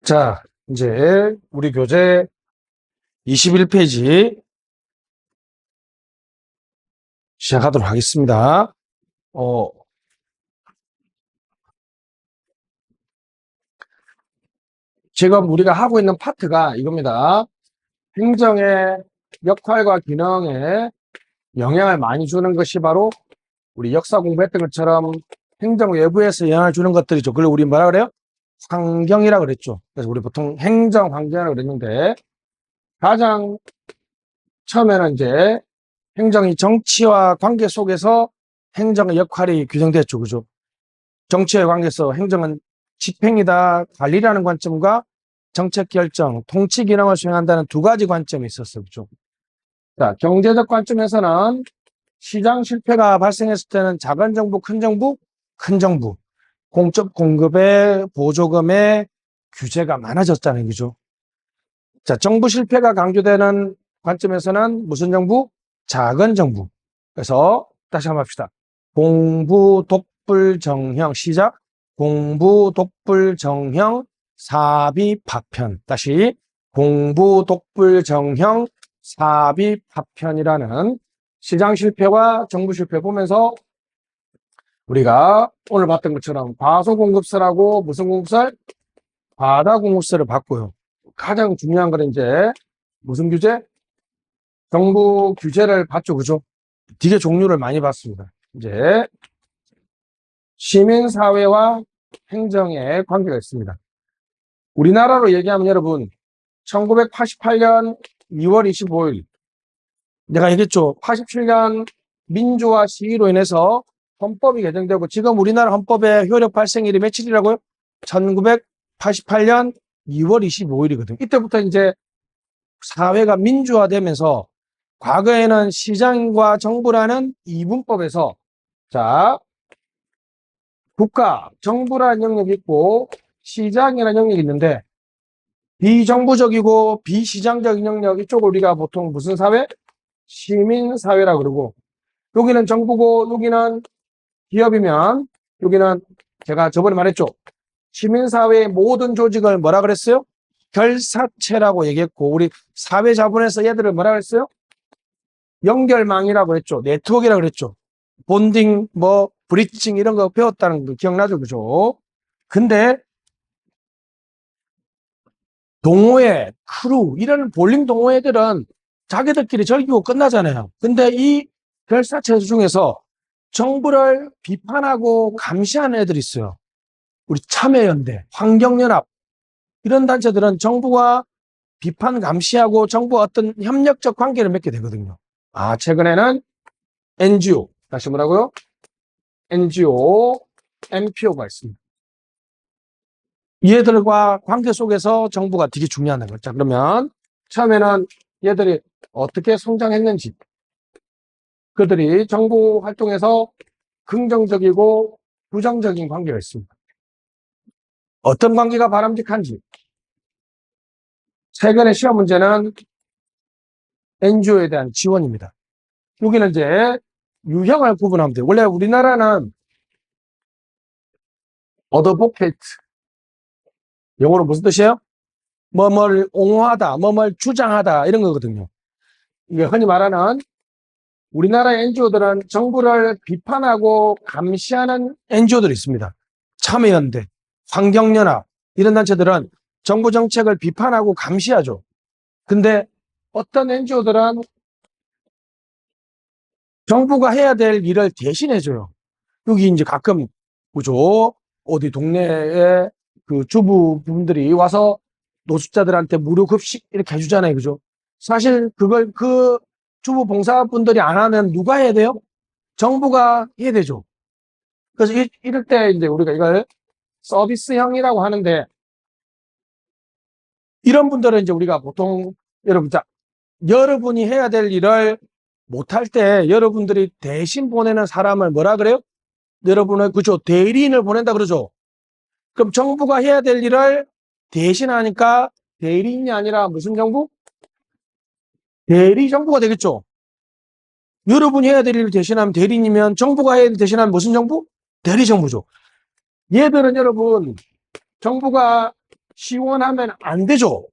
자, 이제 우리 교재 21페이지 시작하도록 하겠습니다. 지금 우리가 하고 있는 파트가 이겁니다. 행정의 역할과 기능에 영향을 많이 주는 것이 바로 우리 역사 공부했던 것처럼 행정 외부에서 영향을 주는 것들이죠. 그걸 우리 뭐라 그래요? 환경이라고 그랬죠. 그래서 우리 보통 행정 환경이라고 그랬는데, 가장 처음에는 이제 행정이 정치와 관계 속에서 행정의 역할이 규정됐죠. 그죠? 정치의 관계에서 행정은 집행이다, 관리라는 관점과 정책 결정, 통치 기능을 수행한다는 두 가지 관점이 있었어요. 그죠? 자, 경제적 관점에서는 시장 실패가 발생했을 때는 작은 정부, 큰 정부, 큰 정부, 공적 공급의 보조금의 규제가 많아졌다는 거죠. 자, 정부 실패가 강조되는 관점에서는 무슨 정부? 작은 정부. 그래서 다시 한번 합시다. 공부 독불 정형 시작. 공부 독불 정형 사비 파편. 다시 공부 독불 정형 사비 파편이라는 시장 실패와 정부 실패 보면서 우리가 오늘 봤던 것처럼 과소공급설하고 무슨 공급설? 과다공급설을 봤고요. 가장 중요한 건 이제 무슨 규제? 정부 규제를 봤죠. 그죠? 되게 종류를 많이 봤습니다. 이제 시민사회와 행정의 관계가 있습니다. 우리나라로 얘기하면 여러분 1988년 2월 25일 내가 얘기했죠. 87년 민주화 시위로 인해서 헌법이 개정되고 지금 우리나라 헌법의 효력 발생일이 며칠이라고요? 1988년 2월 25일이거든요. 이때부터 이제 사회가 민주화되면서 과거에는 시장과 정부라는 이분법에서 자, 국가, 정부라는 영역이 있고 시장이라는 영역이 있는데 비정부적이고 비시장적인 영역 이쪽을 우리가 보통 무슨 사회? 시민사회라고 그러고 여기는 정부고 여기는 기업이면 여기는 제가 저번에 말했죠. 시민사회의 모든 조직을 뭐라 그랬어요? 결사체라고 얘기했고 우리 사회자본에서 얘들을 뭐라 그랬어요? 연결망이라고 그랬죠. 네트워크라고 그랬죠. 본딩, 브리칭 이런 거 배웠다는 거 기억나죠? 그죠? 근데 동호회, 크루 이런 볼링 동호회들은 자기들끼리 즐기고 끝나잖아요. 근데 이 결사체 중에서 정부를 비판하고 감시하는 애들이 있어요. 우리 참여연대, 환경연합 이런 단체들은 정부가 비판 감시하고 정부와 어떤 협력적 관계를 맺게 되거든요. 최근에는 NGO, 다시 뭐라고요? NGO, NPO가 있습니다. 얘들과 관계 속에서 정부가 되게 중요한 거죠. 자, 그러면 처음에는 얘들이 어떻게 성장했는지, 그들이 정부 활동에서 긍정적이고 부정적인 관계가 있습니다. 어떤 관계가 바람직한지. 최근의 시험 문제는 NGO에 대한 지원입니다. 여기는 이제 유형을 구분하면 돼요. 원래 우리나라는 어드보케이트, 영어로 무슨 뜻이에요? 뭐뭘 옹호하다, 뭐뭘 주장하다 이런 거거든요. 이게 흔히 말하는 우리나라 NGO들은 정부를 비판하고 감시하는 NGO들이 있습니다. 참여연대, 환경연합 이런 단체들은 정부 정책을 비판하고 감시하죠. 근데 어떤 NGO들은 정부가 해야 될 일을 대신해줘요. 여기 이제 가끔 그죠? 어디 동네에 그 주부분들이 와서 노숙자들한테 무료 급식 이렇게 해주잖아요. 그죠? 사실 그걸 그 주부 봉사분들이 안 하면 누가 해야 돼요? 정부가 해야 되죠. 그래서 이럴 때 이제 우리가 이걸 서비스형이라고 하는데 이런 분들은 이제 우리가 보통 여러분이 해야 될 일을 못할 때 여러분들이 대신 보내는 사람을 뭐라 그래요? 여러분의 그죠? 대리인을 보낸다 그러죠. 그럼 정부가 해야 될 일을 대신하니까 대리인이 아니라 무슨 정부? 대리정부가 되겠죠. 여러분이 해야 될 일을 대신하면 대리인이면 정부가 해야 될 일을 대신하면 무슨 정부? 대리정부죠. 얘들은 여러분 정부가 지원하면 안 되죠.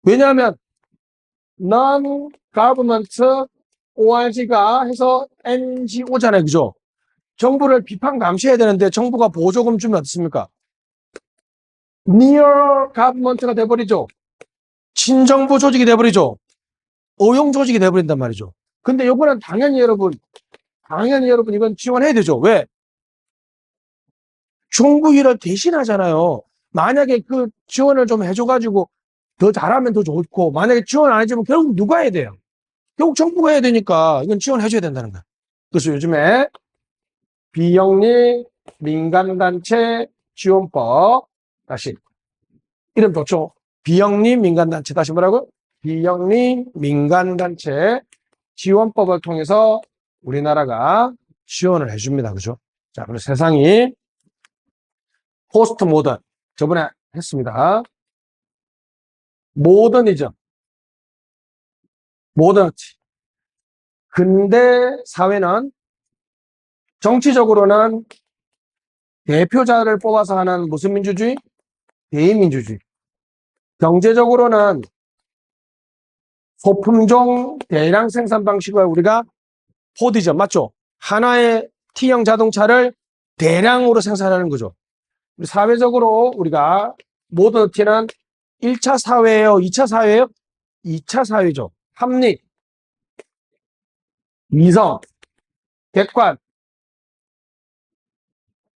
왜냐하면 non-government ORG가 해서 NGO잖아요. 그죠? 정부를 비판 감시해야 되는데 정부가 보조금 주면 어떻습니까? near government가 돼버리죠. 친정부 조직이 돼버리죠. 의용 조직이 돼버린단 말이죠. 근데 요거는 당연히 여러분 이건 지원해야 되죠. 왜? 정부 일을 대신하잖아요. 만약에 그 지원을 좀 해줘가지고 더 잘하면 더 좋고, 만약에 지원 안 해주면 결국 누가 해야 돼요? 결국 정부가 해야 되니까 이건 지원해줘야 된다는 거야. 그래서 요즘에 비영리 민간단체 지원법, 다시 이름 좋죠? 비영리 민간단체, 다시 뭐라고? 비영리 민간단체 지원법을 통해서 우리나라가 지원을 해줍니다. 그죠? 자, 그리고 세상이 포스트 모던, 저번에 했습니다. 모더니즘, 모더니티. 근대 사회는 정치적으로는 대표자를 뽑아서 하는 무슨 민주주의? 대의민주주의. 경제적으로는 소품종 대량 생산 방식을 우리가 포디즘, 맞죠? 하나의 T형 자동차를 대량으로 생산하는 거죠. 사회적으로 우리가 모더니티는 1차 사회예요? 2차 사회예요? 2차 사회죠. 합리, 이성, 객관,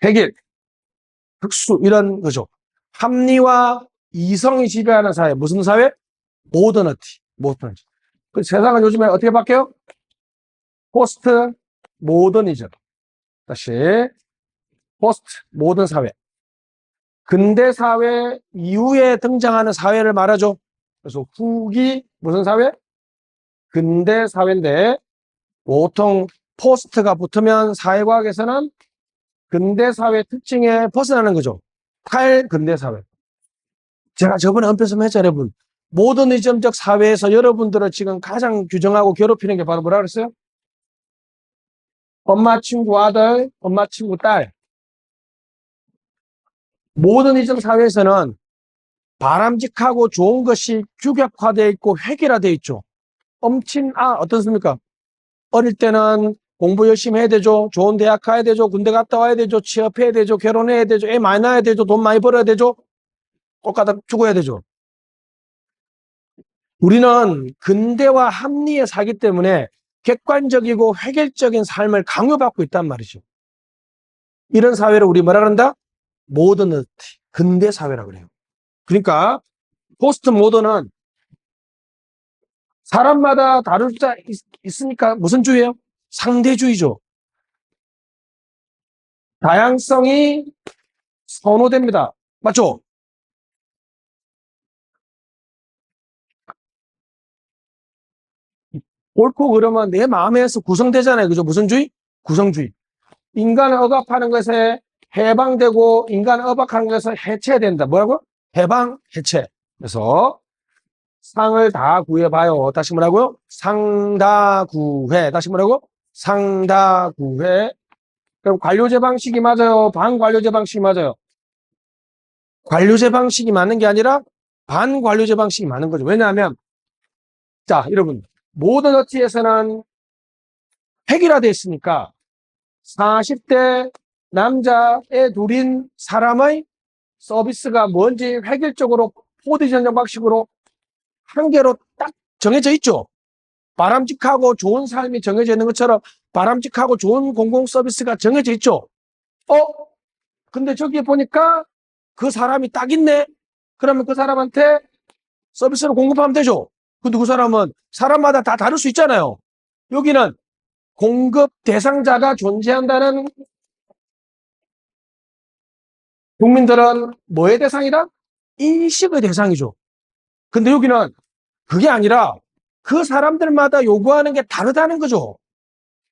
획일, 특수 이런 거죠. 합리와 이성이 지배하는 사회. 무슨 사회? 모더니티. 모더니티. 그 세상은 요즘에 어떻게 바뀌어요? 포스트 모더니즘. 다시 포스트 모던 사회. 근대 사회 이후에 등장하는 사회를 말하죠. 그래서 후기 무슨 사회? 근대 사회인데 보통 포스트가 붙으면 사회과학에서는 근대 사회 특징에 벗어나는 거죠. 탈근대 사회. 제가 저번에 언급해서 했죠, 여러분. 모더니즘적 사회에서 여러분들을 지금 가장 규정하고 괴롭히는 게 바로 뭐라 그랬어요? 엄마 친구 아들, 엄마 친구 딸. 모더니즘 사회에서는 바람직하고 좋은 것이 규격화되어 있고 획일화되어 있죠. 어떻습니까? 어릴 때는 공부 열심히 해야 되죠. 좋은 대학 가야 되죠. 군대 갔다 와야 되죠. 취업해야 되죠. 결혼해야 되죠. 애 많이 낳아야 되죠. 돈 많이 벌어야 되죠. 꽃가다 죽어야 되죠. 우리는 근대와 합리에 살기 때문에 객관적이고 획일적인 삶을 강요받고 있단 말이죠. 이런 사회를 우리 뭐라 그런다? 모더니티, 근대 사회라 그래요. 그러니까 포스트 모던은 사람마다 다를 자 있으니까 무슨 주의예요? 상대주의죠. 다양성이 선호됩니다. 맞죠? 옳고 그러면 내 마음에서 구성되잖아요. 그죠? 무슨 주의? 구성주의. 인간을 억압하는 것에 해방되고 인간을 억압하는 것에 해체된다. 뭐라고? 해방, 해체. 그래서 상을 다 구해봐요. 다시 뭐라고요? 상다구해. 다시 뭐라고? 상다구해. 그럼 관료제 방식이 맞아요? 반관료제 방식이 맞아요? 관료제 방식이 맞는 게 아니라 반관료제 방식이 맞는 거죠. 왜냐하면 자, 여러분 모더너티에서는 획일화되어 있으니까 40대 남자애 둘인 사람의 서비스가 뭔지 획일적으로 포디 전형 방식으로 한 개로 딱 정해져 있죠. 바람직하고 좋은 삶이 정해져 있는 것처럼 바람직하고 좋은 공공 서비스가 정해져 있죠. 근데 저기 보니까 그 사람이 딱 있네. 그러면 그 사람한테 서비스를 공급하면 되죠. 근데 그 사람은 사람마다 다 다를 수 있잖아요. 여기는 공급 대상자가 존재한다는 국민들은 뭐의 대상이다? 인식의 대상이죠. 근데 여기는 그게 아니라 그 사람들마다 요구하는 게 다르다는 거죠.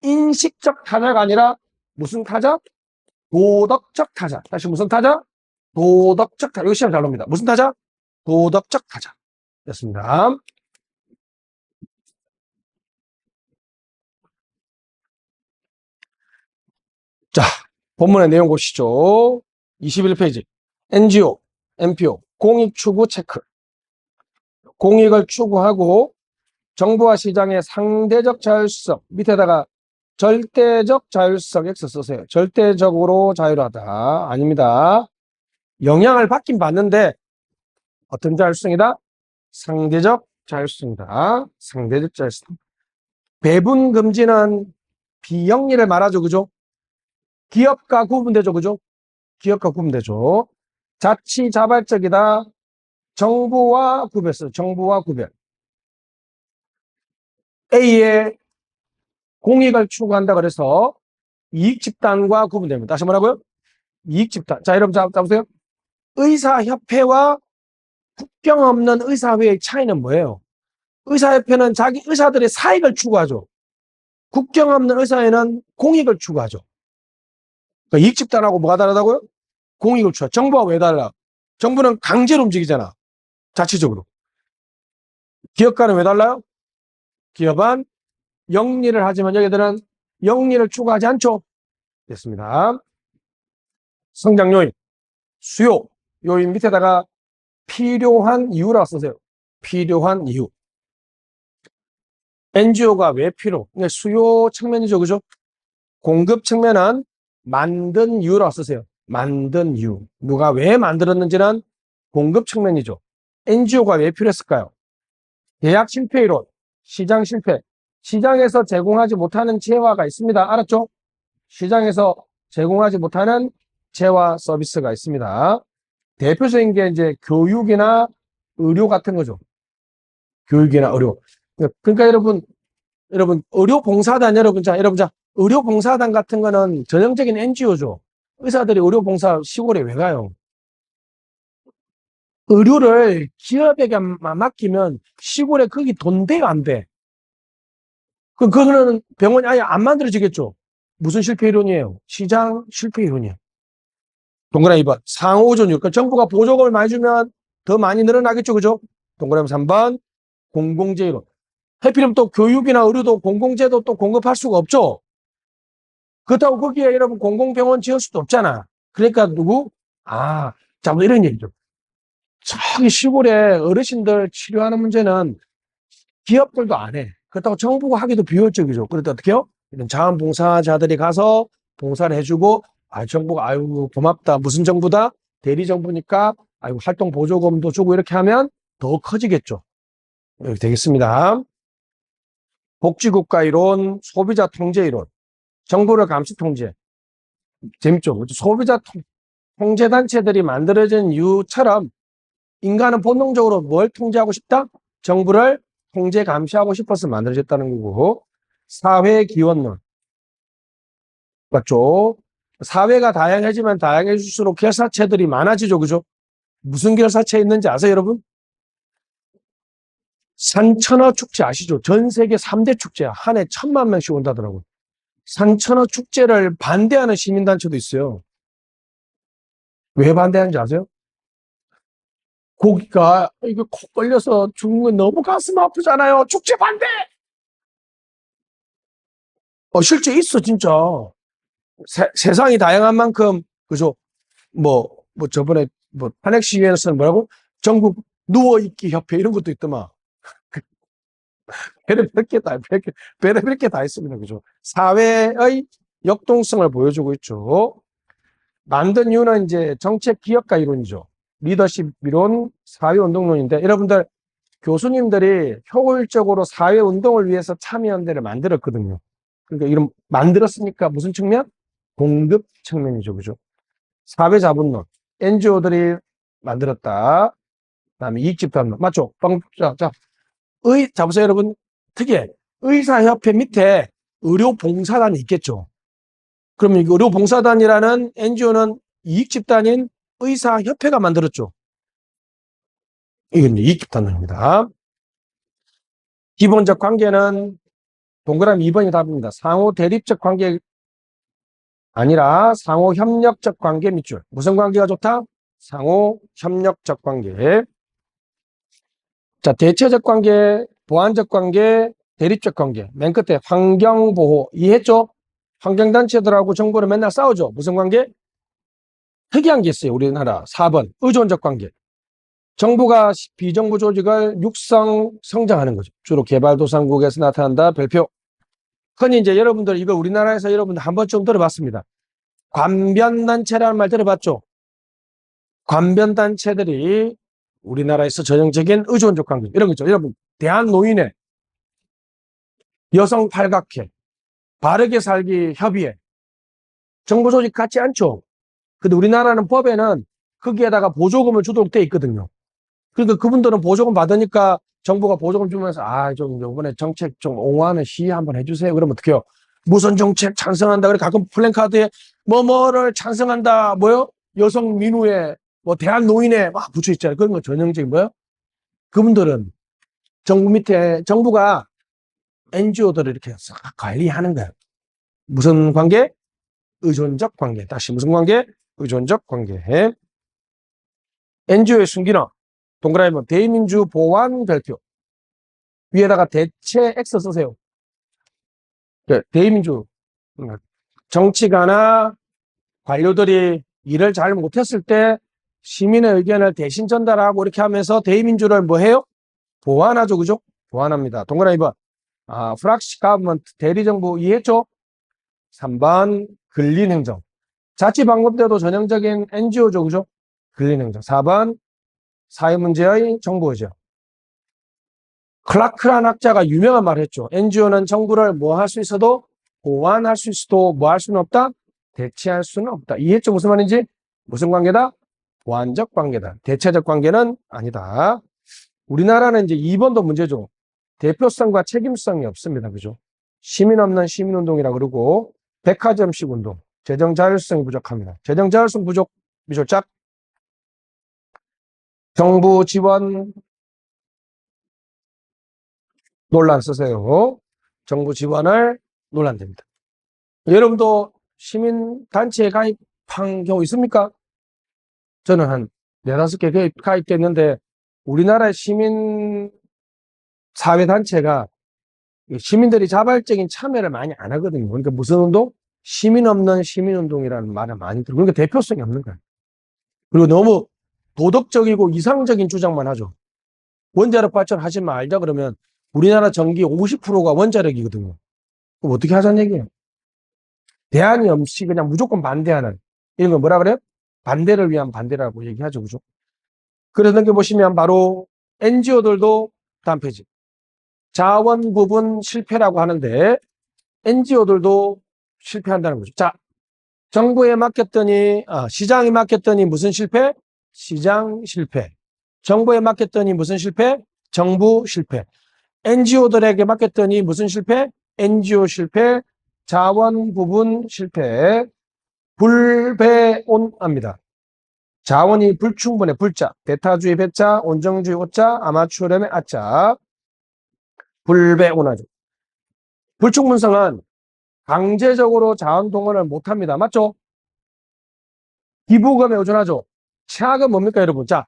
인식적 타자가 아니라 무슨 타자? 도덕적 타자. 다시 무슨 타자? 도덕적 타자. 이거 시험 잘 놉니다. 무슨 타자? 도덕적 타자. 됐습니다. 자, 본문의 내용 보시죠. 21페이지. NGO. MPO, 공익추구 체크. 공익을 추구하고 정부와 시장의 상대적 자율성, 밑에다가 절대적 자율성 X 쓰세요. 절대적으로 자유하다. 아닙니다. 영향을 받긴 받는데 어떤 자율성이다? 상대적 자율성이다. 상대적 자율성. 배분 금지는 비영리를 말하죠. 그죠? 기업과 구분되죠. 그죠? 기업과 구분되죠. 자치자발적이다. 정부와 구별했어요. 정부와 구별. A의 공익을 추구한다 그래서 이익집단과 구분됩니다. 다시 뭐라고요? 이익집단. 자, 여러분 잡으세요. 의사협회와 국경 없는 의사회의 차이는 뭐예요? 의사협회는 자기 의사들의 사익을 추구하죠. 국경 없는 의사회는 공익을 추구하죠. 그러니까 이익집단하고 뭐가 다르다고요? 공익을 추구하죠. 정부와 왜 달라? 정부는 강제로 움직이잖아. 자치적으로. 기업과는 왜 달라요? 기업은 영리를 하지만 여기들은 영리를 추구하지 않죠. 됐습니다. 성장 요인, 수요 요인 밑에다가 필요한 이유라고 쓰세요. 필요한 이유. NGO가 왜 필요? 수요 측면이죠. 그죠? 공급 측면은 만든 이유라고 쓰세요. 만든 이유. 누가 왜 만들었는지는 공급 측면이죠. NGO가 왜 필요했을까요? 계약 실패 이론, 시장 실패. 시장에서 제공하지 못하는 재화가 있습니다. 알았죠? 시장에서 제공하지 못하는 재화 서비스가 있습니다. 대표적인 게 이제 교육이나 의료 같은 거죠. 교육이나 의료. 그러니까 여러분 의료봉사단 자, 의료봉사단 같은 거는 전형적인 NGO죠. 의사들이 의료봉사 시골에 왜 가요? 의료를 기업에게 맡기면 시골에 거기 돈 돼요, 안 돼? 그거는 병원이 아예 안 만들어지겠죠. 무슨 실패 이론이에요? 시장 실패 이론이에요. 동그라미 2번. 상호존유. 그러니까 정부가 보조금을 많이 주면 더 많이 늘어나겠죠. 그죠? 동그라미 3번. 공공재 이론. 하필이면 또 교육이나 의료도 공공재도 또 공급할 수가 없죠. 그렇다고 거기에 여러분 공공병원 지을 수도 없잖아. 그러니까 누구? 자, 뭐 이런 얘기죠. 저기 시골에 어르신들 치료하는 문제는 기업들도 안 해. 그렇다고 정부가 하기도 비효율적이죠. 그럴 때 어떻게 해요? 이런 자원봉사자들이 가서 봉사를 해주고, 정부가, 고맙다. 무슨 정부다? 대리정부니까, 활동 보조금도 주고 이렇게 하면 더 커지겠죠. 이렇게 되겠습니다. 복지국가 이론, 소비자 통제 이론, 정부를 감시 통제. 재밌죠? 소비자 통제 단체들이 만들어진 이유처럼 인간은 본능적으로 뭘 통제하고 싶다? 정부를 통제 감시하고 싶어서 만들어졌다는 거고. 사회기원론. 맞죠? 사회가 다양해지면 다양해질수록 결사체들이 많아지죠. 그죠? 무슨 결사체 있는지 아세요, 여러분? 산천어 축제 아시죠? 전 세계 3대 축제야. 한 해 1,000만 명씩 온다더라고요. 산천어 축제를 반대하는 시민단체도 있어요. 왜 반대하는지 아세요? 고기가 이거 코 걸려서 죽는 건 너무 가슴 아프잖아요. 축제 반대! 실제 있어, 진짜. 세상이 다양한 만큼, 그죠? 저번에, 탄핵 시위에서는 뭐라고? 전국 누워있기 협회 이런 것도 있더만. 별의별 게 다, 별의별 게 다 있습니다. 그죠? 사회의 역동성을 보여주고 있죠. 만든 이유는 이제 정책 기업가 이론이죠. 리더십 이론, 사회운동론인데, 여러분들, 교수님들이 효율적으로 사회운동을 위해서 참여연대를 만들었거든요. 그러니까 이런, 만들었으니까 무슨 측면? 공급 측면이죠. 그죠? 사회자본론, NGO들이 만들었다. 그 다음에 이익집단론. 맞죠? 자, 보세요, 여러분. 특이해. 의사협회 밑에 의료봉사단이 있겠죠. 그러면 의료봉사단이라는 NGO는 이익집단인 의사협회가 만들었죠. 이건 이익집단론입니다. 기본적 관계는 동그라미 2번이 답입니다. 상호 대립적 관계 아니라 상호 협력적 관계 밑줄. 무슨 관계가 좋다? 상호 협력적 관계. 자, 대체적 관계, 보완적 관계, 대립적 관계. 맨 끝에 환경보호. 이해했죠? 환경단체들하고 정부는 맨날 싸우죠. 무슨 관계? 특이한 게 있어요. 우리나라 4번 의존적 관계. 정부가 비정부 조직을 육성 성장하는 거죠. 주로 개발도상국에서 나타난다. 별표. 흔히 이제 여러분들 이거 우리나라에서 여러분들 한 번쯤 들어봤습니다. 관변단체라는 말 들어봤죠? 관변단체들이 우리나라에서 전형적인 의존적 관계 이런 거 있죠. 여러분 대한노인회, 여성 팔각회, 바르게 살기 협의회 정부 조직 같지 않죠? 근데 우리나라는 법에는 거기에다가 보조금을 주도록 돼 있거든요. 그러니까 그분들은 보조금 받으니까 정부가 보조금 주면서 좀 이번에 정책 좀 옹호하는 시위 한번 해주세요. 그러면 어떡해요? 무슨 정책 찬성한다. 그래 가끔 플랜카드에 뭐뭐를 찬성한다. 뭐요? 여성 민우회, 뭐 대한노인회 막 붙여 있잖아요. 그런 거 전형적인 뭐요? 그분들은 정부 밑에 정부가 NGO들을 이렇게 싹 관리하는 거예요. 무슨 관계? 의존적 관계. 다시 무슨 관계? 의존적 관계. NGO의 순기능. 동그라미 대의민주 보완 별표. 위에다가 대체 X 쓰세요. 대의민주. 정치가나 관료들이 일을 잘 못했을 때 시민의 의견을 대신 전달하고 이렇게 하면서 대의민주를 뭐 해요? 보완하죠. 그죠? 보완합니다. 동그라미 2번. 프락시 가버먼트 대리정부 이해했죠? 3번 근린행정. 자치방법대도 전형적인 NGO죠. 그죠? 근린행정. 4번 사회문제의 정보의죠. 클라크란 학자가 유명한 말을 했죠. NGO는 정부를 뭐 할 수 있어도 보완할 수 있어도 뭐 할 수는 없다? 대체할 수는 없다. 이해했죠? 무슨 말인지? 무슨 관계다? 보완적 관계다. 대체적 관계는 아니다. 우리나라는 이제 2번도 문제죠. 대표성과 책임성이 없습니다. 그죠? 시민 없는 시민운동이라 그러고 백화점식 운동, 재정 자율성이 부족합니다. 재정 자율성 부족, 미졸짝. 정부 지원 논란 쓰세요. 정부 지원을 논란됩니다. 여러분도 시민단체에 가입한 경우 있습니까? 저는 한 4-5개 가입됐는데 우리나라의 시민 사회단체가 시민들이 자발적인 참여를 많이 안 하거든요. 그러니까 무슨 운동? 시민 없는 시민운동이라는 말을 많이 들어요. 그러니까 대표성이 없는 거예요. 그리고 너무 도덕적이고 이상적인 주장만 하죠. 원자력 발전하지 말자 그러면 우리나라 전기 50%가 원자력이거든요. 그럼 어떻게 하자는 얘기예요? 대안이 없이 그냥 무조건 반대하는 이런 거 뭐라 그래요? 반대를 위한 반대라고 얘기하죠. 그죠? 그래서 넘겨보시면 바로 NGO들도 다음 페이지. 자원 부분 실패라고 하는데 NGO들도 실패한다는 거죠. 자, 정부에 맡겼더니 시장에 맡겼더니 무슨 실패? 시장 실패. 정부에 맡겼더니 무슨 실패? 정부 실패. NGO들에게 맡겼더니 무슨 실패? NGO 실패. 자원 부분 실패. 불배온합니다. 자원이 불충분해. 불자. 대타주의 배자, 온정주의 오자, 아마추어렴의 아자. 불배온하죠. 불충분성은 강제적으로 자원 동원을 못합니다. 맞죠? 기부금에 의존하죠. 최악은 뭡니까 여러분? 자,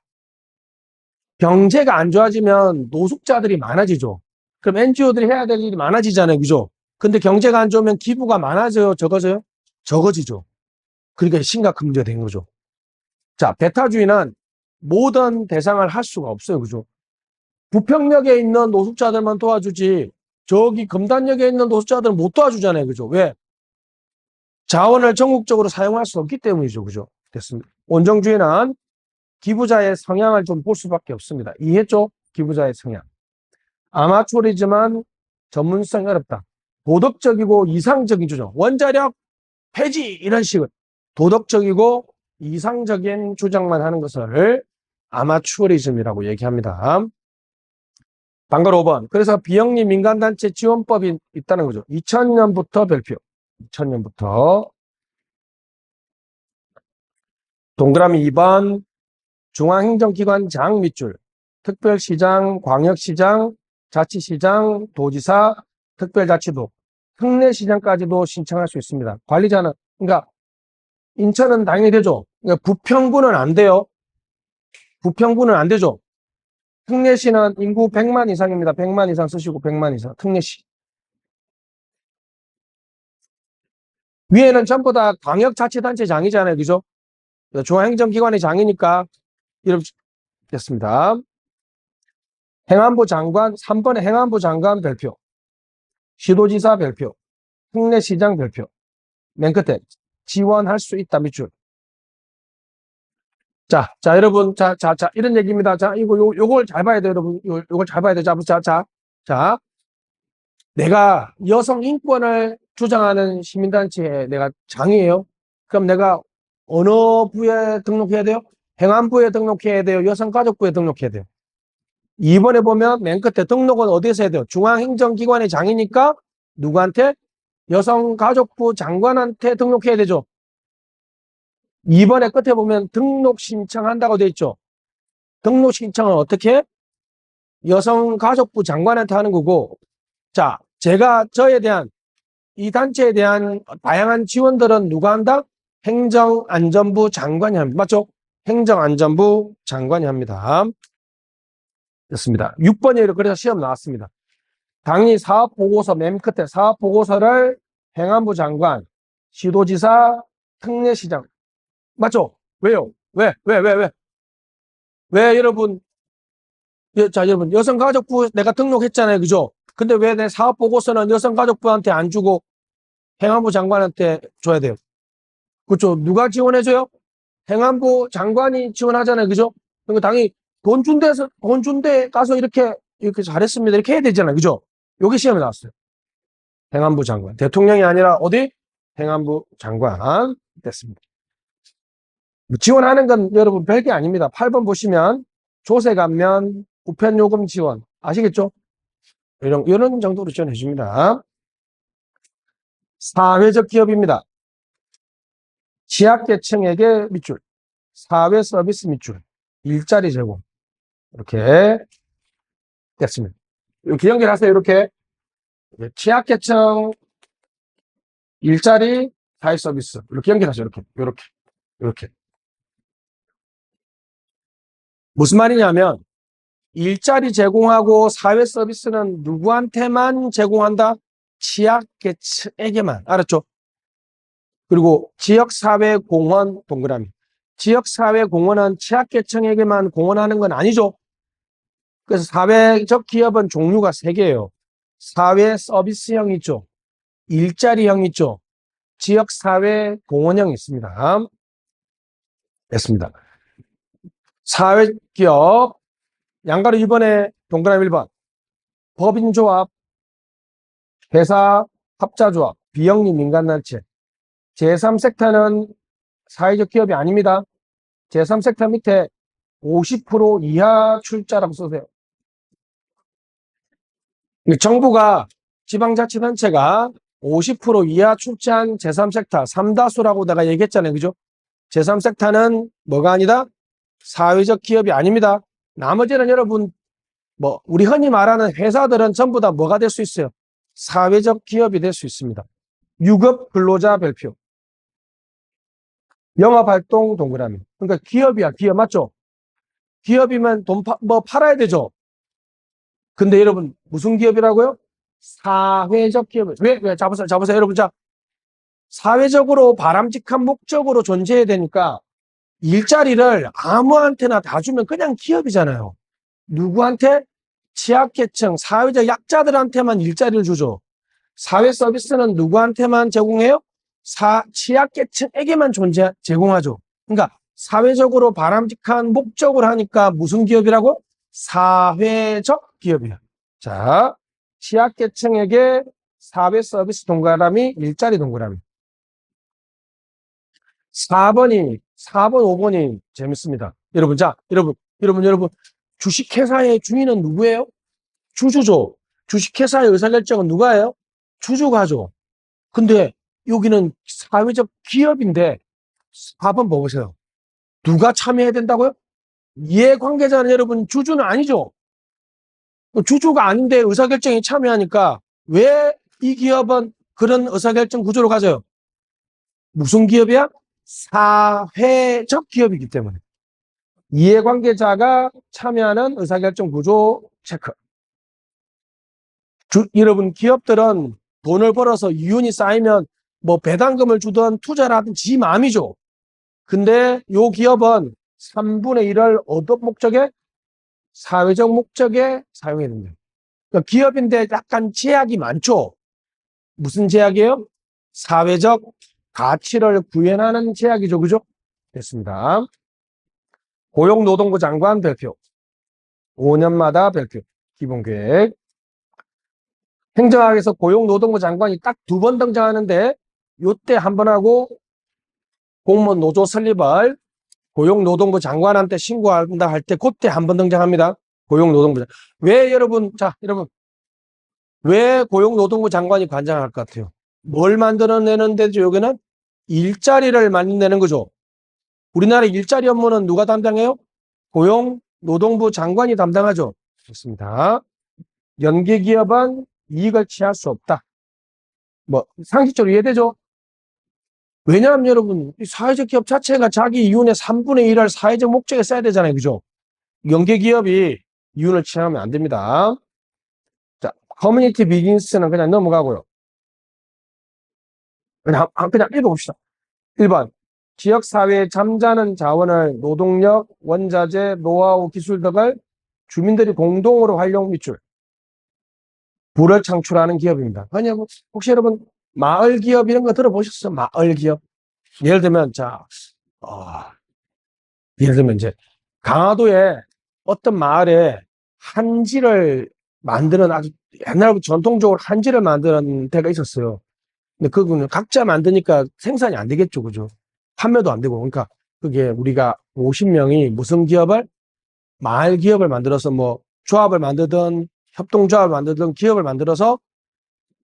경제가 안 좋아지면 노숙자들이 많아지죠. 그럼 NGO들이 해야 될 일이 많아지잖아요. 그죠? 근데 경제가 안 좋으면 기부가 많아져요? 적어져요? 적어지죠. 그러니까 심각한 문제가 된 거죠. 자, 배타주의는 모든 대상을 할 수가 없어요. 그죠? 부평역에 있는 노숙자들만 도와주지 저기 금단역에 있는 노숙자들은 못 도와주잖아요. 그죠? 왜? 자원을 전국적으로 사용할 수 없기 때문이죠. 그죠? 됐습니다. 온정주의는 기부자의 성향을 좀 볼 수밖에 없습니다. 이해했죠? 기부자의 성향. 아마추어리지만 전문성이 어렵다. 도덕적이고 이상적인 주장. 원자력 폐지 이런 식의 도덕적이고 이상적인 주장만 하는 것을 아마추어리즘이라고 얘기합니다. 방가로 5번. 그래서 비영리 민간단체 지원법이 있다는 거죠. 2000년부터 별표. 2000년부터. 동그라미 2번. 중앙행정기관장 밑줄. 특별시장, 광역시장, 자치시장, 도지사, 특별자치도, 특례시장까지도 신청할 수 있습니다. 관리자는, 그러니까 인천은 당연히 되죠. 그러니까 부평구는 안 돼요. 부평구는 안 되죠. 특례시는 인구 100만 이상입니다. 100만 이상 쓰시고 100만 이상. 특례시. 위에는 전부 다 광역자치단체장이잖아요. 그죠? 중앙행정기관의 장이니까 이름 됐습니다. 행안부 장관, 3번에 행안부 장관 별표, 시도지사 별표, 특례시장 별표. 맨 끝에 지원할 수 있다 밑줄. 자, 여러분, 이런 얘기입니다. 자, 요걸 잘 봐야 돼요, 여러분. 요걸 잘 봐야 돼요. 자, 내가 여성 인권을 주장하는 시민단체에 내가 장이에요. 그럼 내가 어느 부에 등록해야 돼요? 행안부에 등록해야 돼요? 여성가족부에 등록해야 돼요? 2번에 보면 맨 끝에 등록은 어디에서 해야 돼요? 중앙행정기관의 장이니까 누구한테? 여성가족부 장관한테 등록해야 되죠. 2번에 끝에 보면 등록 신청한다고 되어 있죠. 등록 신청은 어떻게? 여성가족부 장관한테 하는 거고, 자, 저에 대한 이 단체에 대한 다양한 지원들은 누가 한다? 행정안전부 장관이 합니다. 맞죠? 행정안전부 장관이 합니다. 됐습니다. 6번이에요. 그래서 시험 나왔습니다. 당연히 사업보고서 맨 끝에 사업보고서를 행안부 장관, 시도지사, 특례시장. 맞죠? 왜요? 왜 여러분? 자, 여러분, 여성가족부 내가 등록했잖아요. 그죠? 근데 왜 내 사업보고서는 여성가족부한테 안 주고 행안부 장관한테 줘야 돼요? 그렇죠? 누가 지원해줘요? 행안부 장관이 지원하잖아요. 그죠? 그러니까 당연히 돈 준대 가서 이렇게 잘했습니다. 이렇게 해야 되잖아요. 그죠? 여기 시험에 나왔어요. 행안부 장관. 대통령이 아니라 어디? 행안부 장관. 됐습니다. 지원하는 건 여러분 별게 아닙니다. 8번 보시면 조세감면, 우편요금 지원. 아시겠죠? 이런 정도로 지원해 줍니다. 사회적 기업입니다. 취약계층에게 밑줄, 사회 서비스 밑줄, 일자리 제공. 이렇게 됐습니다. 이렇게 연결하세요. 이렇게 취약계층, 일자리, 사회 서비스. 이렇게 연결하세요. 이렇게. 무슨 말이냐면 일자리 제공하고 사회 서비스는 누구한테만 제공한다? 취약계층에게만. 알았죠? 그리고 지역사회공헌 동그라미. 지역사회공헌은 취약계층에게만 공헌하는 건 아니죠. 그래서 사회적 기업은 종류가 3개예요. 사회 서비스형 있죠. 일자리형 있죠. 지역사회공헌형 있습니다. 됐습니다. 사회기업 양가로 1번에 동그라미 1번. 법인조합, 회사, 합자조합, 비영리 민간단체. 제3섹터는 사회적 기업이 아닙니다. 제3섹터 밑에 50% 이하 출자라고 써세요. 정부가 지방자치단체가 50% 이하 출자한 제3섹터, 3다수라고 내가 얘기했잖아요. 그죠? 제3섹터는 뭐가 아니다? 사회적 기업이 아닙니다. 나머지는 여러분, 우리 흔히 말하는 회사들은 전부 다 뭐가 될 수 있어요? 사회적 기업이 될 수 있습니다. 유급 근로자 별표. 영업활동 동그라미. 그러니까 기업이야, 기업 맞죠? 기업이면 돈 팔아야 되죠? 근데 여러분, 무슨 기업이라고요? 사회적 기업. 왜? 잡으세요. 여러분, 자. 사회적으로 바람직한 목적으로 존재해야 되니까 일자리를 아무한테나 다 주면 그냥 기업이잖아요. 누구한테? 취약계층, 사회적 약자들한테만 일자리를 주죠. 사회 서비스는 누구한테만 제공해요? 취약계층에게만 제공하죠. 그러니까 사회적으로 바람직한 목적으로 하니까 무슨 기업이라고? 사회적 기업이에요. 자, 취약계층에게 사회 서비스 동그라미, 일자리 동그라미. 4번, 5번이 재밌습니다. 여러분, 여러분, 주식회사의 주인은 누구예요? 주주죠. 주식회사의 의사결정은 누가 해요? 주주가 하죠. 근데 여기는 사회적 기업인데 4번 보세요. 누가 참여해야 된다고요? 이해관계자는 여러분 주주는 아니죠. 주주가 아닌데 의사결정에 참여하니까 왜 이 기업은 그런 의사결정 구조로 가져요? 무슨 기업이야? 사회적 기업이기 때문에. 이해관계자가 참여하는 의사결정 구조 체크. 여러분 기업들은 돈을 벌어서 이윤이 쌓이면 배당금을 주든 투자를 하든 지 마음이죠. 근데 요 기업은 3분의 1을 어떤 목적에? 사회적 목적에 사용해야 됩니다. 그러니까 기업인데 약간 제약이 많죠? 무슨 제약이에요? 사회적 가치를 구현하는 제약이죠. 그죠? 됐습니다. 고용노동부 장관 발표. 5년마다 발표. 기본계획. 행정학에서 고용노동부 장관이 딱 2번 등장하는데 요때 한 번 하고 공무원 노조 설립을 고용노동부 장관한테 신고한다 할 때 그때 한 번 등장합니다. 고용노동부 장관. 왜 여러분, 여러분, 왜 고용노동부 장관이 관장할 것 같아요? 뭘 만들어내는 데죠? 여기는 일자리를 만들어내는 거죠. 우리나라 일자리 업무는 누가 담당해요? 고용노동부 장관이 담당하죠. 좋습니다. 연계기업은 이익을 취할 수 없다. 뭐 상식적으로 이해되죠? 왜냐하면 여러분 사회적 기업 자체가 자기 이윤의 3분의 1을 사회적 목적에 써야 되잖아요. 그죠? 연계기업이 이윤을 취하면 안 됩니다. 자, 커뮤니티 비즈니스는 그냥 넘어가고요. 그냥 읽어봅시다. 1번. 지역사회의 잠자는 자원을 노동력, 원자재, 노하우, 기술 등을 주민들이 공동으로 활용 밑줄. 부를 창출하는 기업입니다. 왜냐면 혹시 여러분 마을 기업 이런 거 들어보셨어요? 마을 기업. 예를 들면 예를 들면 이제 강화도에 어떤 마을에 한지를 만드는 아주 옛날부터 전통적으로 한지를 만드는 데가 있었어요. 근데 그거는 각자 만드니까 생산이 안 되겠죠. 그죠? 판매도 안 되고. 그러니까 그게 우리가 50명이 무슨 기업을 마을 기업을 만들어서 뭐 조합을 만들든 협동조합을 만들든 기업을 만들어서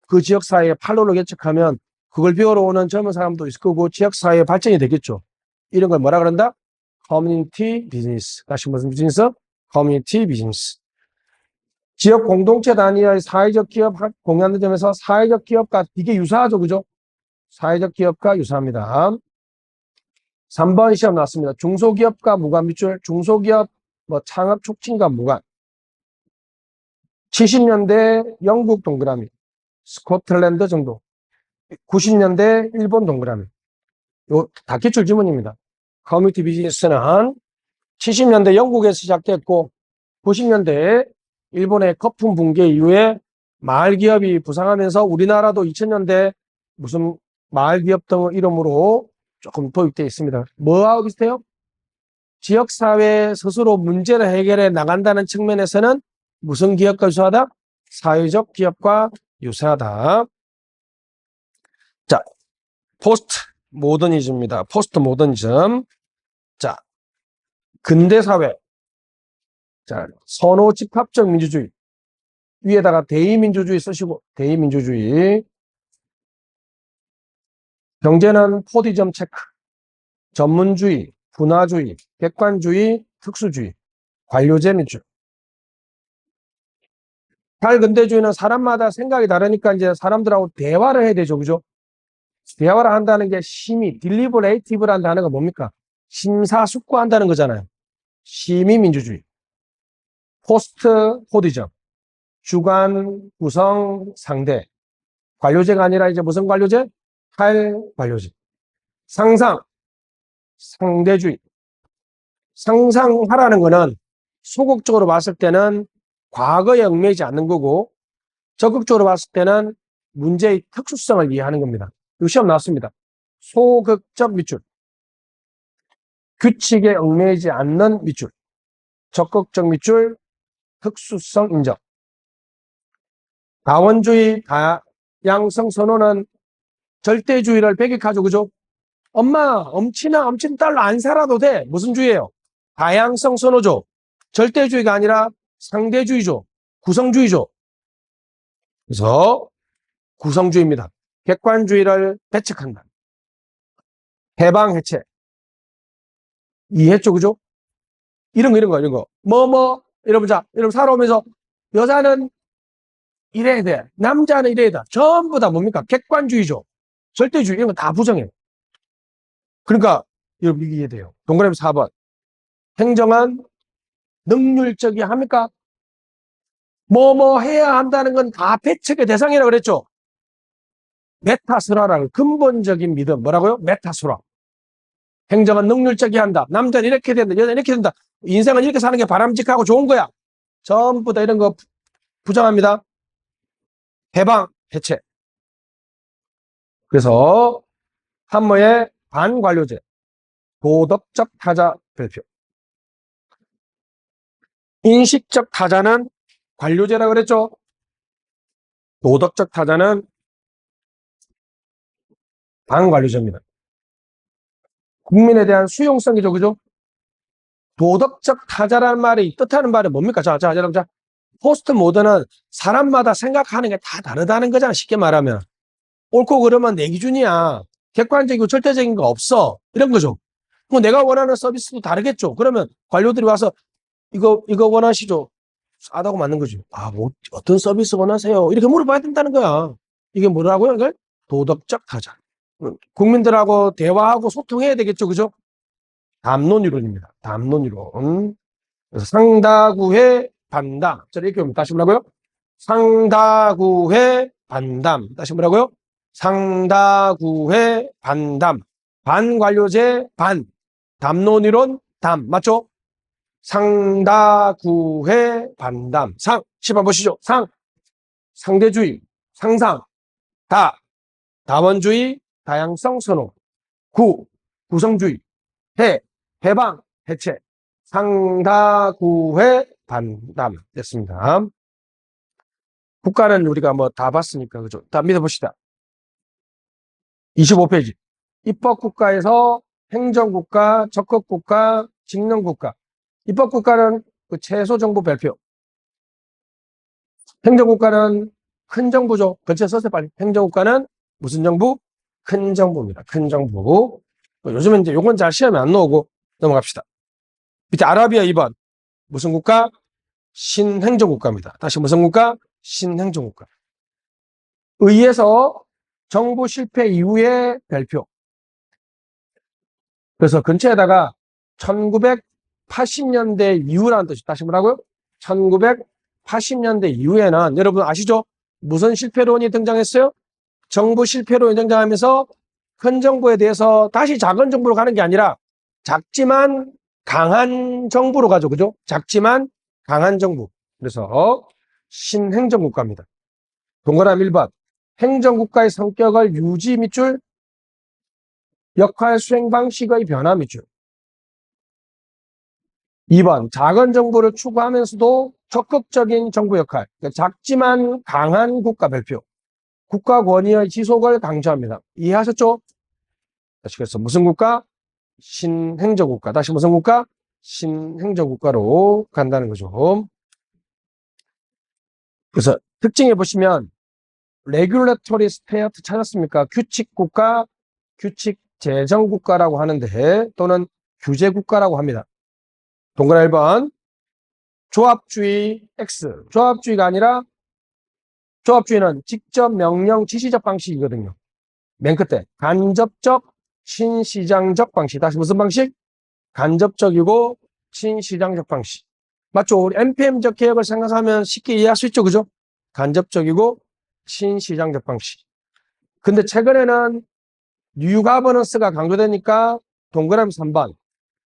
그 지역사회에 판로를 개척하면 그걸 배우러 오는 젊은 사람도 있을 거고 지역사회의 발전이 되겠죠. 이런 걸 뭐라 그런다? 커뮤니티 비즈니스. 다시 무슨 비즈니스? 커뮤니티 비즈니스. 지역 공동체 단위의 사회적 기업 공유하는 점에서 사회적 기업과 이게 유사하죠. 그죠? 사회적 기업과 유사합니다. 3번 시험 나왔습니다. 중소기업과 무관 밑줄. 중소기업 뭐 창업 촉진과 무관. 70년대 영국 동그라미. 스코틀랜드 정도. 90년대 일본 동그라미. 요 다 기출 지문입니다. 커뮤니티 비즈니스는 70년대 영국에서 시작됐고 90년대 일본의 거품 붕괴 이후에 마을 기업이 부상하면서 우리나라도 2000년대 무슨 마을 기업 등 이름으로 조금 도입되어 있습니다. 뭐하고 비슷해요? 지역사회 스스로 문제를 해결해 나간다는 측면에서는 무슨 기업과 유사하다? 사회적 기업과 유사하다. 자, 포스트 모더니즘입니다. 포스트 모더니즘. 자, 근대사회. 자, 선호 집합적 민주주의. 위에다가 대의민주주의 쓰시고, 대의민주주의. 경제는 포디점 체크. 전문주의, 분화주의, 객관주의, 특수주의, 관료제 민주. 탈근대주의는 사람마다 생각이 다르니까 이제 사람들하고 대화를 해야 되죠. 그죠? 대화를 한다는 게 심의, 딜리버레이티브라는 단어가 뭡니까? 심사숙고한다는 거잖아요. 심의민주주의. 포스트 포디점. 주관, 구성, 상대. 관료제가 아니라 이제 무슨 관료제? 탈관료제. 상상, 상대주의. 상상하라는 거는 소극적으로 봤을 때는 과거에 얽매이지 않는 거고 적극적으로 봤을 때는 문제의 특수성을 이해하는 겁니다. 이거 시험 나왔습니다. 소극적 밑줄. 규칙에 얽매이지 않는 밑줄. 적극적 밑줄, 특수성 인정. 다원주의, 다양성 선언은 절대주의를 배격하죠. 그죠? 엄마, 엄친 딸로 안 살아도 돼. 무슨 주의예요? 다양성 선호죠. 절대주의가 아니라 상대주의죠. 구성주의죠. 그래서 구성주의입니다. 객관주의를 배척한다. 해방, 해체. 이해했죠? 그죠? 이런 거. 여러분 살아오면서 여자는 이래야 돼. 남자는 이래야 돼. 전부 다 뭡니까? 객관주의죠. 절대주의. 이런 거 다 부정해요. 그러니까 여러분 이게 이해돼요. 동그라미 4번. 행정은 능률적이 합니까? 해야 한다는 건 다 배척의 대상이라고 그랬죠. 메타스라라는 근본적인 믿음. 뭐라고요? 메타스라. 행정은 능률적이 한다. 남자는 이렇게 된다. 여자는 이렇게 된다. 인생은 이렇게 사는 게 바람직하고 좋은 거야. 전부 다 이런 거 부정합니다. 해방, 해체. 그래서 한모의 반관료제, 도덕적 타자 발표. 인식적 타자는 관료제라 그랬죠. 도덕적 타자는 반관료제입니다. 국민에 대한 수용성이죠, 그죠? 도덕적 타자라는 말이 뜻하는 말이 뭡니까? 자, 여러분, 자, 포스트 모던은 사람마다 생각하는 게 다 다르다는 거잖아, 쉽게 말하면. 옳고 그러면 내 기준이야. 객관적이고 절대적인 거 없어. 이런 거죠. 뭐 내가 원하는 서비스도 다르겠죠. 그러면 관료들이 와서 이거 원하시죠? 싸다고 맞는 거죠. 아, 뭐 어떤 서비스 원하세요? 이렇게 물어봐야 된다는 거야. 이게 뭐라고요? 이걸 도덕적 타자. 국민들하고 대화하고 소통해야 되겠죠, 그죠? 담론이론입니다. 담론이론. 그래서 상다구회 반담. 자, 이렇게 보면 다시 뭐라고요? 상다구회 반담. 다시 뭐라고요? 상다구회 반담. 반관료제 반. 담론이론 담. 맞죠? 상다구회 반담. 상. 10번 보시죠. 상. 상대주의. 상상. 다. 다원주의. 다양성 선호. 구. 구성주의. 해. 해방. 해체. 상다구회 반담 됐습니다. 국가는 우리가 뭐 다 봤으니까 그죠? 다 믿어봅시다. 25페이지. 입법국가에서 행정국가, 적극국가, 직능국가. 입법국가는 그 최소정부 발표. 행정국가는 큰 정부죠. 근처에 써서 빨리. 행정국가는 무슨 정부? 큰 정부입니다. 큰 정부. 요즘은 이제 요건 잘 시험에 안 나오고 넘어갑시다. 밑에 아라비아 2번. 무슨 국가? 신행정국가입니다. 다시 무슨 국가? 신행정국가. 의회에서 정부 실패 이후의 발표. 그래서 근처에다가 1980년대 이후라는 뜻이 다시 뭐라고요? 1980년대 이후에는 여러분 아시죠? 무슨 실패론이 등장했어요? 정부 실패론이 등장하면서 큰 정부에 대해서 다시 작은 정부로 가는 게 아니라 작지만 강한 정부로 가죠. 그죠? 작지만 강한 정부. 그래서 신행정국가입니다. 동그라미 1번. 행정국가의 성격을 유지 밑줄 역할 수행 방식의 변화 밑줄. 2번. 작은 정부를 추구하면서도 적극적인 정부 역할. 그러니까 작지만 강한 국가 발표. 국가 권위의 지속을 강조합니다. 이해하셨죠? 다시 그래서 무슨 국가? 신행정국가. 다시 무슨 국가? 신행정국가로 간다는 거죠. 그래서 특징에 보시면 레귤레토리 스테이트 찾았습니까? 규칙국가, 규칙재정국가라고 하는데 또는 규제국가라고 합니다. 동그라미 1번 조합주의 X. 조합주의가 아니라 조합주의는 직접 명령 지시적 방식이거든요. 맨 끝에 간접적 친시장적 방식. 다시 무슨 방식? 간접적이고 친시장적 방식. 맞죠? 우리 NPM적 개혁을 생각하면 쉽게 이해할 수 있죠. 그죠? 간접적이고 친시장적 방식. 근데 최근에는 뉴 가버넌스가 강조되니까 동그라미 3번.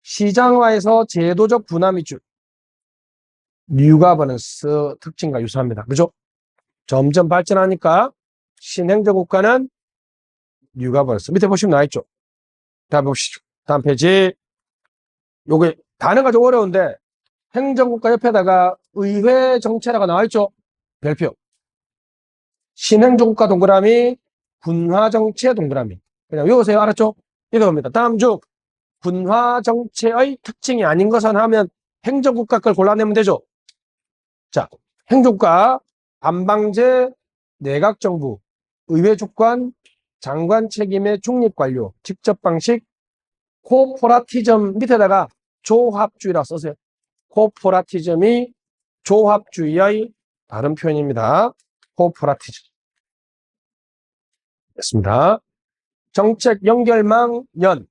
시장화에서 제도적 분화 밑줄. 뉴 가버넌스 특징과 유사합니다. 그죠? 점점 발전하니까 신행정 국가는 뉴 가버넌스. 밑에 보시면 나와있죠? 다음 보시죠. 다음 페이지. 요게 단어가 좀 어려운데 행정국가 옆에다가 의회 정체라고 나와있죠? 별표. 신행정국가 동그라미, 분화정체 동그라미. 그냥 외우세요. 알았죠? 이겁니다. 다음 중 분화정체의 특징이 아닌 것은 하면 행정국가 걸 골라내면 되죠. 자, 행정국가, 반방제, 내각정부, 의회 주권, 장관 책임의 중립관료, 직접 방식, 코포라티즘 밑에다가 조합주의라고 써세요. 코포라티즘이 조합주의의 다른 표현입니다. 코포라티즘. 됐습니다. 정책 연결망 연.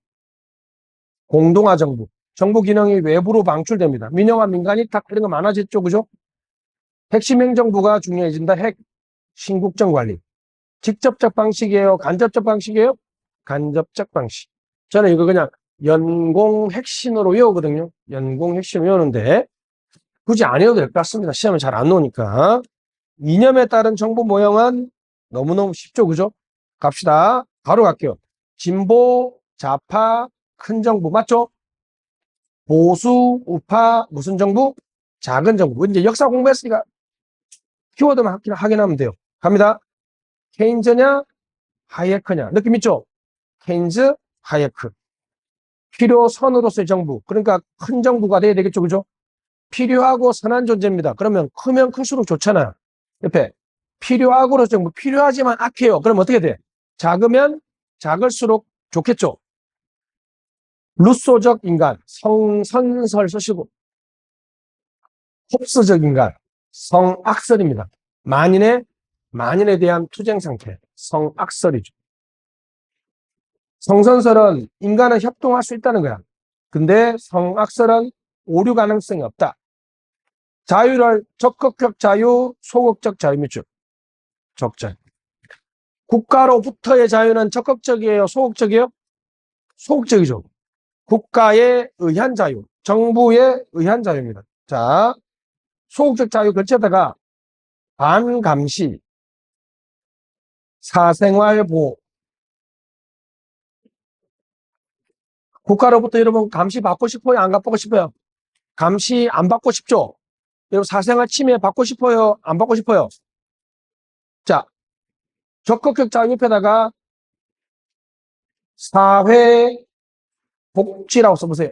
공동화 정부. 정부 기능이 외부로 방출됩니다. 민영화 민간이 탁 이런 거 많아졌죠. 그죠? 핵심 행정부가 중요해진다. 핵 신국정 관리. 직접적 방식이에요? 간접적 방식이에요? 간접적 방식. 저는 이거 그냥 연공 핵심으로 외우거든요. 연공 핵심 외우는데 굳이 안 외워도 될 것 같습니다. 시험에 잘 안 나오니까. 이념에 따른 정부 모형은 너무너무 쉽죠. 그죠? 갑시다. 바로 갈게요. 진보, 좌파, 큰 정부. 맞죠? 보수, 우파, 무슨 정부? 작은 정부. 이제 역사 공부했으니까 키워드만 확인하면 돼요. 갑니다. 케인즈냐, 하이에크냐. 느낌 있죠? 케인즈, 하이에크. 필요선으로서의 정부. 그러니까 큰 정부가 돼야 되겠죠. 그죠? 필요하고 선한 존재입니다. 그러면 크면 클수록 좋잖아요. 옆에 필요하고로 정부. 필요하지만 악해요. 그럼 어떻게 돼? 작으면 작을수록 좋겠죠. 루소적 인간, 선설 쓰시고 홉스적 인간, 성악설입니다. 만인에 대한 투쟁 상태, 성악설이죠. 성선설은 인간은 협동할 수 있다는 거야. 근데 성악설은 오류 가능성이 없다. 자유를 적극적 자유, 소극적 자유 밑줄. 적자. 국가로부터의 자유는 적극적이에요, 소극적이에요? 소극적이죠. 국가에 의한 자유, 정부에 의한 자유입니다. 자, 소극적 자유 근처에다가 반감시, 사생활보호. 국가로부터 여러분 감시 받고 싶어요? 안 받고 싶어요? 감시 안 받고 싶죠? 여러분 사생활 침해 받고 싶어요? 안 받고 싶어요? 자, 적극적 자유 옆에다가 사회복지라고 써보세요.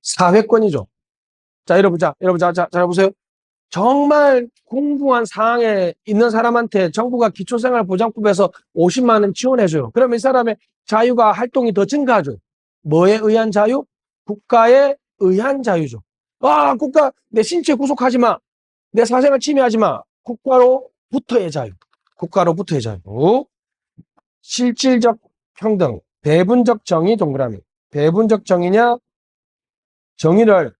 사회권이죠. 자, 여러분, 자, 보세요. 정말 공부한 상황에 있는 사람한테 정부가 기초생활보장법에서 50만 원 지원해줘요. 그러면 이 사람의 자유가 활동이 더 증가하죠. 뭐에 의한 자유? 국가에 의한 자유죠. 아, 국가 내 신체 구속하지 마. 내 사생활 침해하지 마. 국가로부터의 자유. 국가로부터의 자유. 실질적 평등, 배분적 정의 동그라미. 배분적 정의냐? 정의를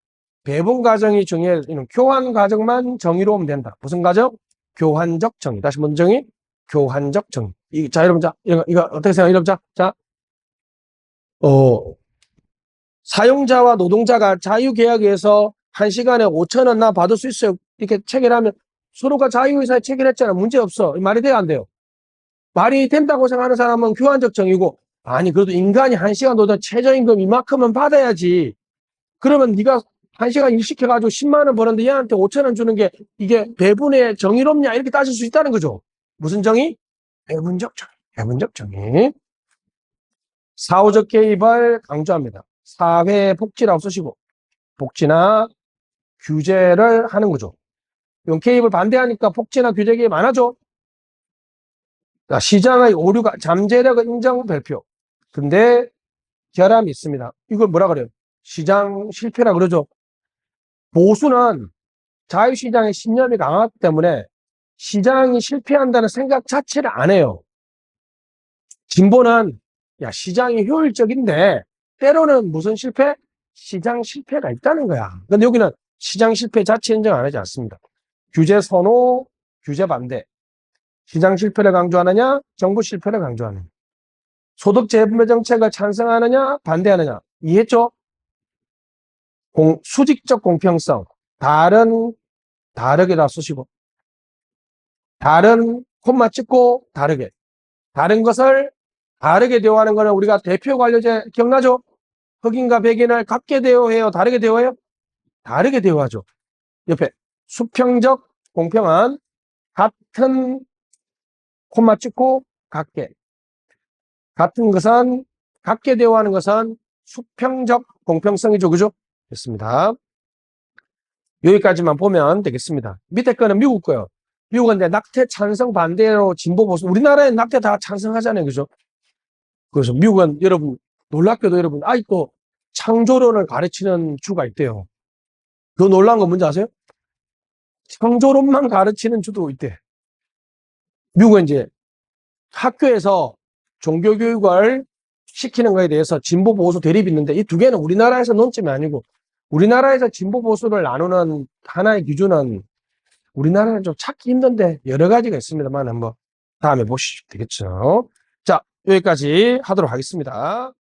배분 과정이 정의해 교환 과정만 정의로우면 된다. 무슨 과정? 교환적 정의. 다시 뭔 정의? 교환적 정의. 자, 여러분, 자, 이거 어떻게 생각해요? 여러분, 자, 사용자와 노동자가 자유계약에서 1시간에 5,000원 나 받을 수 있어요. 이렇게 체결하면 서로가 자유의사에 체결했잖아. 문제 없어. 말이 돼요, 안 돼요? 말이 된다고 생각하는 사람은 교환적 정의고, 아니, 그래도 인간이 1시간 노동 최저임금 이만큼은 받아야지. 그러면 네가 1시간 일 시켜가지고 10만 원 버는데 얘한테 5,000원 주는 게 이게 배분의 정의롭냐? 이렇게 따질 수 있다는 거죠. 무슨 정의? 배분적 정의. 배분적 정의. 사후적 개입을 강조합니다. 사회복지라고 쓰시고 복지나 규제를 하는 거죠. 이건 개입을 반대하니까 복지나 규제 개입 안 하죠. 자, 시장의 오류가 잠재력을 인정 발표. 근데 결함이 있습니다. 이걸 뭐라 그래요? 시장 실패라 그러죠. 보수는 자유시장의 신념이 강하기 때문에 시장이 실패한다는 생각 자체를 안 해요. 진보는 야, 시장이 효율적인데 때로는 무슨 실패? 시장 실패가 있다는 거야. 근데 여기는 시장 실패 자체 인정 안 하지 않습니다. 규제 선호, 규제 반대. 시장 실패를 강조하느냐, 정부 실패를 강조하느냐. 소득 재분배 정책을 찬성하느냐, 반대하느냐. 이해했죠? 수직적 공평성. 다르게다 쓰시고. 다른 콤마 찍고 다르게. 다른 것을 다르게 대우하는 거는 우리가 대표 관료제 기억나죠? 흑인과 백인을 같게 대우해요? 다르게 대우해요? 다르게 대우하죠. 옆에 수평적 공평한 같은 콤마 찍고 같게. 같은 것은 같게 대우하는 것은 수평적 공평성이죠. 그죠? 됐습니다. 여기까지만 보면 되겠습니다. 밑에 거는 미국 거요. 미국은 이제 낙태 찬성 반대로 진보 보수. 우리나라에 낙태 다 찬성하잖아요. 그죠? 그래서 미국은 여러분, 놀랍게도 여러분, 아직도 창조론을 가르치는 주가 있대요. 더 놀라운 건 뭔지 아세요? 창조론만 가르치는 주도 있대. 미국은 이제 학교에서 종교교육을 시키는 거에 대해서 진보 보수 대립이 있는데 이 두 개는 우리나라에서 논점이 아니고 우리나라에서 진보 보수를 나누는 하나의 기준은 우리나라는 좀 찾기 힘든데 여러 가지가 있습니다만 한번 다음에 보시면 되겠죠. 자, 여기까지 하도록 하겠습니다.